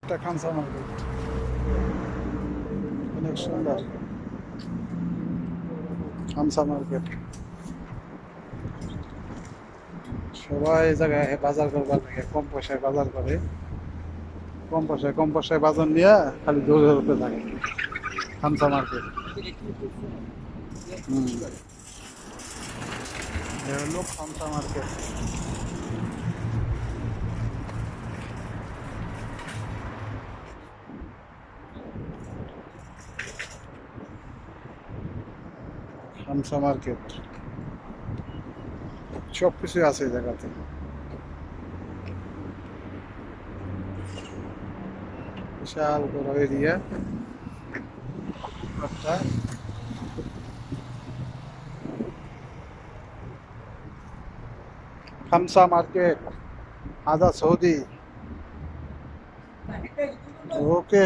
একটা খানসা মার্কেট অনেক সুন্দর। খানসা মার্কেট সবাই এই জায়গায় বাজার করবার লাগে, কম পয়সায় বাজার করে, কম পয়সায় বাজার নিয়ে খালি দৌড়ে দৌড়তে থাকে। খানসা মার্কেট। হুম, এ হলো খানসা মার্কেট। খানসা মার্কেট সবকিছু আছে এই জায়গাতে। বিশাল বড় এরিয়া একটা। খানসা মার্কেট, আজা সৌদি। ওকে।